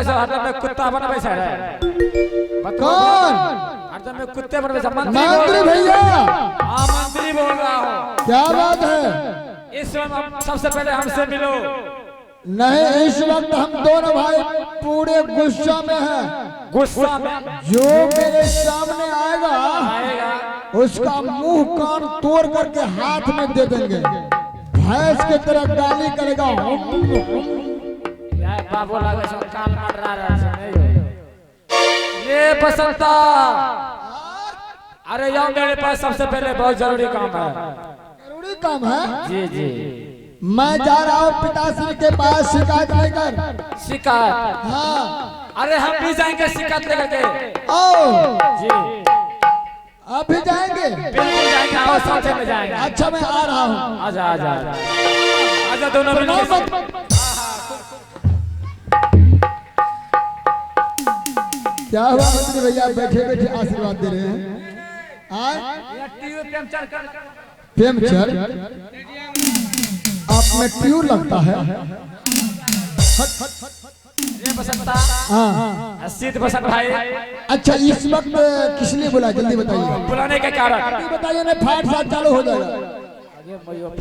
लगे सो हरदम में कुत्ता बनबे छै रे। कौन? हरदम में कुत्ते बनबे छै। मंत्री भैया। हां मंत्री बोल रहा हूं। क्या बात है? इस वक्त सबसे पहले हमसे मिलो। नहीं, इस वक्त हम दोनों भाई पूरे गुस्सा में हैं। गुस्सा में? जो मेरे सामने आएगा उसका मुंह कान तोड़ करके हाथ में दे देंगे। भैंस की तरह गाली करेगा। यार बाबू लगे सो कान मडरा रहा है। ये बसंता, अरे यार मेरे पास सबसे पहले बहुत जरूरी काम है। जरूरी काम है? जी जी। मैं जा रहा हूँ पिताश्री के पास शिकायत लेकर। शिकायत? हाँ। अरे हम भी जाएंगे शिकायत लेकर के। ओ जी। आप भी जाएंगे? बिल्कुल जाएंगे, आओ साथ में जाएंगे। अच्छा मैं आ रहा हूँ। आजा आजा आजा दोनों मिलकर। क्या हुआ मंत्री भैया, बैठे बैठे आशीर्वाद दे रहे हैं? प्रेमचंद आप में ट्यूर लगता है। ये बसंता। हाँ सीध बसंत भाई। अच्छा इस वक्त किस लिए बुला, जल्दी बताइए। बुलाने के कारण बताइए ना, फाइट साथ चालू हो जाएगा।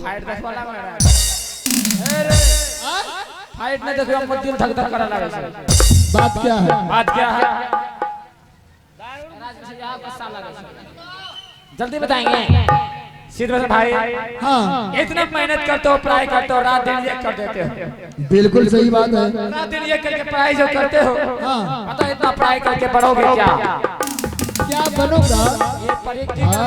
फाइट देख वाला फाइट नहीं देखो, हमको दिल धक धक करने लगे। बात क्या है? बात क्या है? जल्दी बताएंगे। सीध बसंत भाई। हाँ इतना मेहनत करते हो, पढ़ाई करते हो, रात दिन एक कर देते हो। बिल्कुल सही बात है। रात दिन एक करके पढ़ाई जो करते हो, हाँ पता है इतना पढ़ाई करके बढ़ोगे क्या? क्या बनूंगा? ये परीक्षा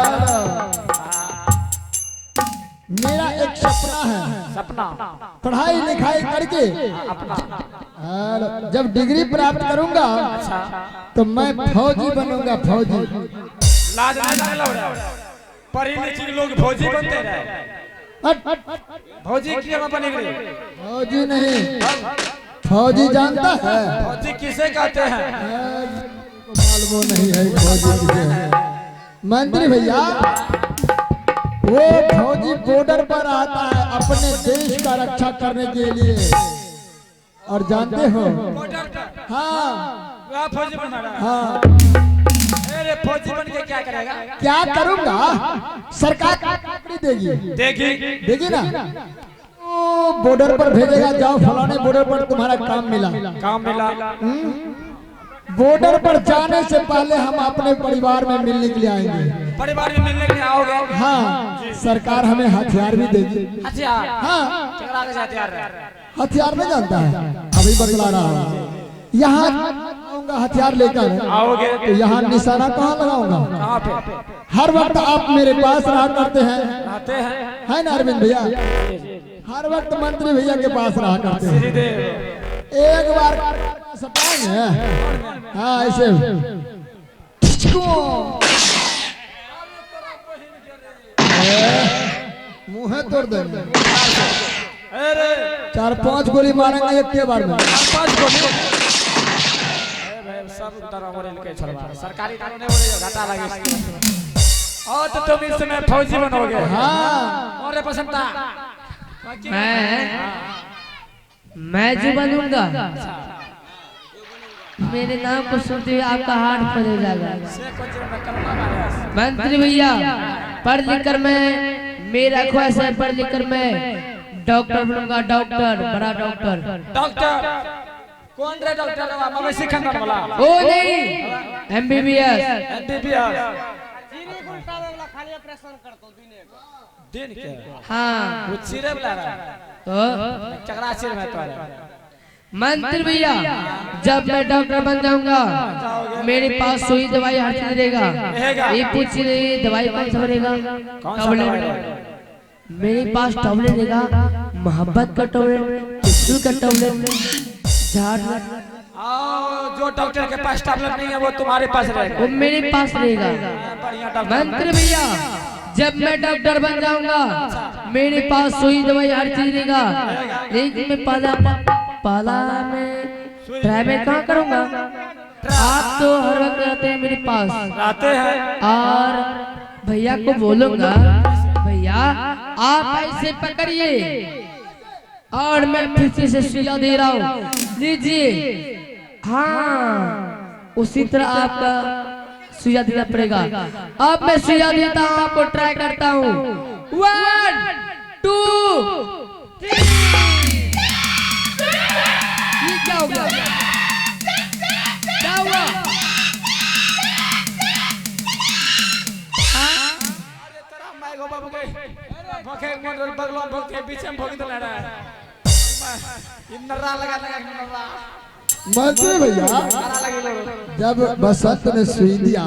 मेरा एक सपना है। सपना? पढ़ाई लिखाई करके अपना और जब डिग्री प्राप्त करूंगा तो मैं फौजी बनूंगा। फौजी। लाज नहीं लग पढ़ी लिखी लोग फौजी बनते रहे। फौजी क्यों बनेंगे? फौजी नहीं, फौजी जानता है? फौजी किसे कहते हैं? मालूम नहीं है फौजी किसे है। मंत्री भैया, वो फौजी बॉर्डर पर आता है अपने देश का रक्षा करने के लिए। और जानते हो? हाँ फौजी बना रहा है। हाँ। अरे फौजी बन के क्या करेगा? क्या करूंगा? सरकार नौकरी देगी। देगी ना? बॉर्डर पर भेजेगा, जाओ फलाने बॉर्डर पर तुम्हारा काम मिला। काम मिला? बॉर्डर पर जाने से पहले हम अपने परिवार में मिलने के लिए आएंगे। परिवार में मिलने के लिए आओगे? हाँ, सरकार हमें हथियार भी देगी। हथियार? हाँ। चकरा के हथियार? हथियार नहीं जानता है? अभी बतला रहा हूँ। यहाँ आऊंगा हथियार लेकर, आओगे तो यहाँ निशाना कहाँ लगाऊंगा? कहाँ पे? हर वक्त आप मेरे पास रहा करते हैं, आते हैं है ना अरविंद भैया? हर वक्त मंत्री भैया के पास रहा करते हैं। एक बार सताएंगे। हाँ ऐसे मुँह तोड़ देंगे। 4-5 गोली मारेंगे एक के बार में। 5 गोली सब के सरकारी घाटा लगे। और तो तुम इस समय फौजी बनोगे? हाँ। और बसंता मैं जो बनूंगा, मेरे नाम को सुनते हुए आपका हार्ट फट जाएगा। मंत्री भैया, पढ़ लिख कर मैं, मेरा ख्वाहिश है पढ़ लिख कर मैं डॉक्टर बनूंगा। डॉक्टर, बड़ा डॉक्टर। डॉक्टर? कौन रे डॉक्टर? मवेशी खानदान वाला? ओ नहीं, MBBS। खाली ऑपरेशन करतो दिन के? हाँ। वो चिरे वाला रहा तो चकरा चिर में तो मंत्री भैया, जब मैं डॉक्टर बन जाऊंगा, मेरे पास सुई दवाई हर चीज रहेगा। ये पूछ रही दवाई कौन सा बनेगा? मेरे पास टॉबलेट रहेगा, मोहब्बत का टॉबलेट, टिश्यू का टॉबलेट, झाड़। जो डॉक्टर के पास टैबलेट नहीं है वो तुम्हारे पास रहेगा। वो मेरे पास रहेगा। मंत्री भैया, जब मैं डॉक्टर बन जाऊंगा, मेरे पास सुई दवाई हर चीज रहेगा। लेकिन मैं पाला में ट्राई में कहाँ करूंगा? आप तो हर वक्त रहते हैं मेरे पास। आते हैं। और भैया को बोलूंगा, भैया आप ऐसे पकड़िए और मैं फिर से सुइया दे रहा हूँ, लीजिए। हाँ उसी तरह आपका सुइया देना पड़ेगा। अब मैं सुइया देता हूँ, आपको ट्राई करता हूँ। 1 2 3। ये क्या हो गया? क्या हुआ? मंत्री भैया जब बसंत ने सुई दिया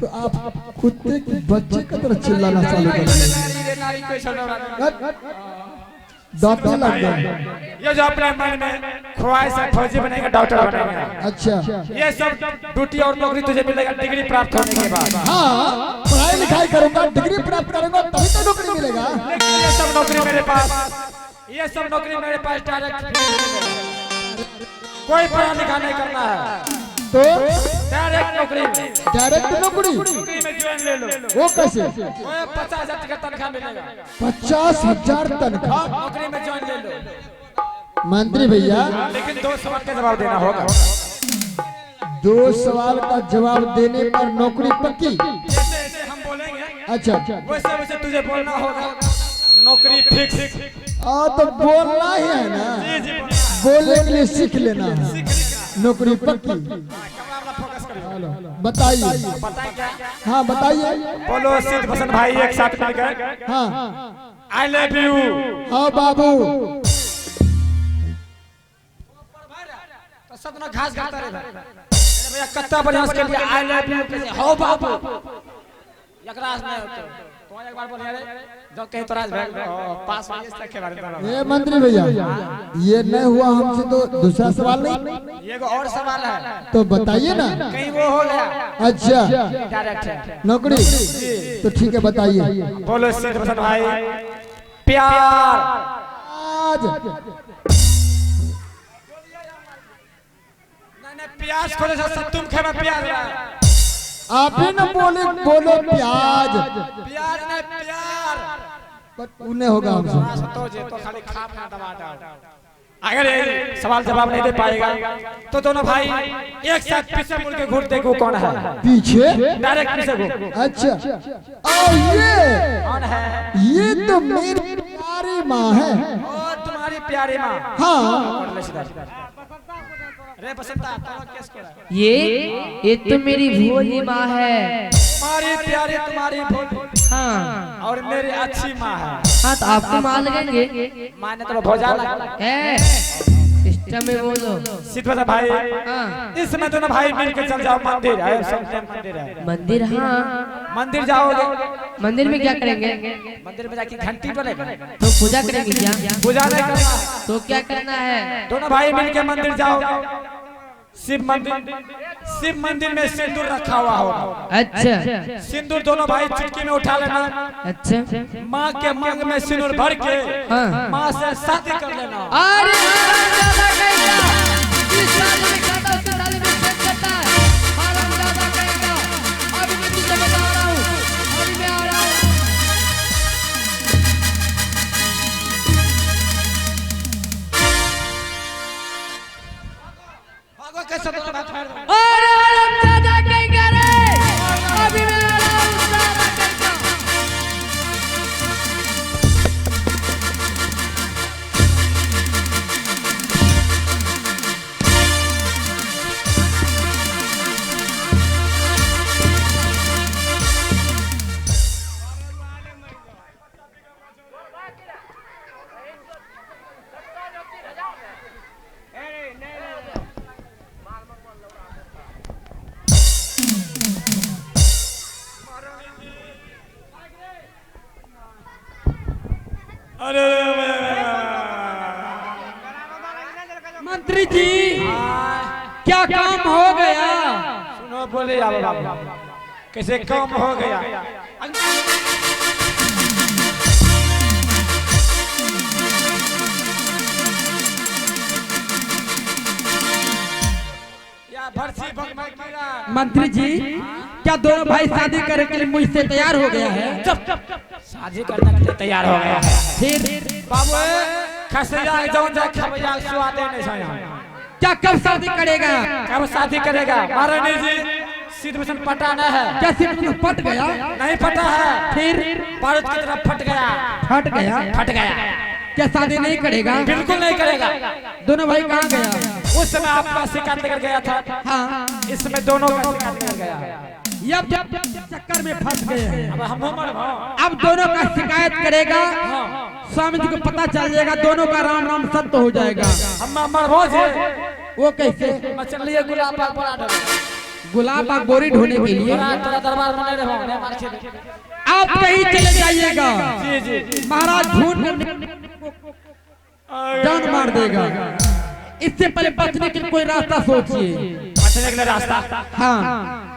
तो आप कुत्ते के बच्चे की तरह चिल्लाना चालू कर दिया। डॉक्टर लग गए। ये जो अपने मन में ख्वाहिश है फौजी बनेगा, डॉक्टर बनेगा, अच्छा ये सब ड्यूटी और नौकरी तुझे मिलेगा डिग्री प्राप्त होने के बाद। हाँ पढ़ाई लिखाई करूंगा, डिग्री प्राप्त करूंगा तभी तो नौकरी मिलेगा। लेकिन ये सब नौकरी मेरे पास, ये सब नौकरी मेरे पास डायरेक्ट कोई पढ़ा लिखा नहीं करना है, तो डायरेक्ट नौकरी में ज्वाइन ले लो। वो कैसे? 50,000 का तनख्वाह मिलेगा, 50,000 तनख्वाह नौकरी में ज्वाइन ले लो। मंत्री भैया लेकिन 2 सवाल का जवाब देना होगा। 2 सवाल का जवाब देने पर नौकरी पक्की। जैसे हम बोलेंगे अच्छा वैसे वैसे तुझे बोलना होगा, नौकरी फिक्स। तो बोलना ही है ना, बोलने के लिए सीख लेना है। नौकरी पक्की। बताइए। हाँ बताइए। बोलो सिद्ध पसंद भाई एक साथ मिलकर हाँ आई लव यू। हाँ बाबू तो सब ना घास खाता रहे भैया, कत्ता बढ़िया से लिए आई लव यू कैसे हो बाबू, एकरास नहीं होतो। तो एक बार बोलिए रे जो कहीं तोरा पास वाले तक के बारे में। ये मंत्री भैया ये नहीं हुआ हमसे तो दूसरा सवाल नहीं, ये को और सवाल है तो बताइए ना। कहीं वो हो गया। अच्छा डायरेक्ट है नौकरी, तो ठीक है बताइए। बोलो सिद्ध पसंद भाई प्यार। आज नहीं प्याज खोले से तुम खे में प्याज रहा। आप ही ना बोले, बोलो प्याज। प्याज नहीं प्यार, पर उन्हें होगा हमसे। तो खाली खाप ना दबा डाल। अगर ये सवाल जवाब नहीं दे पाएगा तो दोनों भाई एक साथ पीछे मुड़ के घूर देखो कौन है। पीछे डायरेक्ट पीछे घूर। अच्छा और ये कौन है? ये तो मेरी प्यारी माँ है। और तुम्हारी प्यारी माँ। हाँ रे बसंता तो केस करा। ये तो मेरी भोली माँ है। तुम्हारी प्यारी तुम्हारी भोली। हाँ और मेरी अच्छी माँ है। हाँ तो आपको माँ लगेंगे। माँ ने तो भोजा लगा। सिस्टम में बोलो सिद्ध पसंद भाई। हाँ इसमें दोनों भाई मिलकर चल जाओ मंदिर है, मंदिर है। मंदिर। हाँ मंदिर जाओगे, मंदिर में क्या करेंगे? मंदिर में जाके घंटी बजेगा तो पूजा करेंगे क्या? पूजा नहीं करना है। तो क्या करना है? दोनों भाई मिलकर मंदिर जाओ। शिव मंदिर में सिंदूर रखा हुआ होगा। अच्छा सिंदूर दोनों भाई चुटकी में उठा लेना। अच्छा माँ के मांग में सिंदूर भर के हाँ। माँ से शादी कर लेना। अरे हरामजादा कहेगा, इस शादी में खाता उस शादी में सेट करता है। हरामजादा कहेगा, अभी मैं तुझे बता रहा हूँ, अभी मैं आ रहा हूँ। भागो कैसे दोनों बात कर रहे हो? अरे हरामजादा कहेगा रे, अभी मैं आ रहा हूँ सारा कहेगा। अरे मंत्री जी क्या काम हो गया? सुनो बोले जाओ बाबू, कैसे काम हो गया? या भरसी भगवान की मंत्री जी क्या दोनों भाई शादी करने के लिए मुझसे तैयार हो गया है? शादी करने के लिए तैयार हो गया है। फिर बाबू खसैया जौन जा खबैया सुआते नहीं सया। क्या कब शादी करेगा? कब शादी करेगा? महारानी जी सीध मिशन पटाना है। क्या सिर्फ पट गया? नहीं पटा है, फिर बारूद की तरफ फट गया। फट गया? फट गया। क्या शादी नहीं करेगा? बिल्कुल नहीं करेगा। दोनों भाई कहाँ गया? उस समय आपका शिकार लेकर गया था, हाँ, इसमें दोनों का शिकार लेकर गया। अब चक्कर में फंस गए हैं। अब हम अब दोनों का शिकायत करेगा, स्वामी जी को पता चल जाएगा, दोनों का राम राम सत्य हो जाएगा। हम मरभोज है। वो कैसे? चलिए गुलाब बाग बना दो। गुलाब बाग बोरी ढोने के लिए तेरा दरबार बना रहे हो। आप कहीं चले जाइएगा, जी जी महाराज ढूंढ जान मार देगा। इससे पहले बचने के लिए कोई रास्ता सोचिए। बचने के लिए रास्ता? हाँ,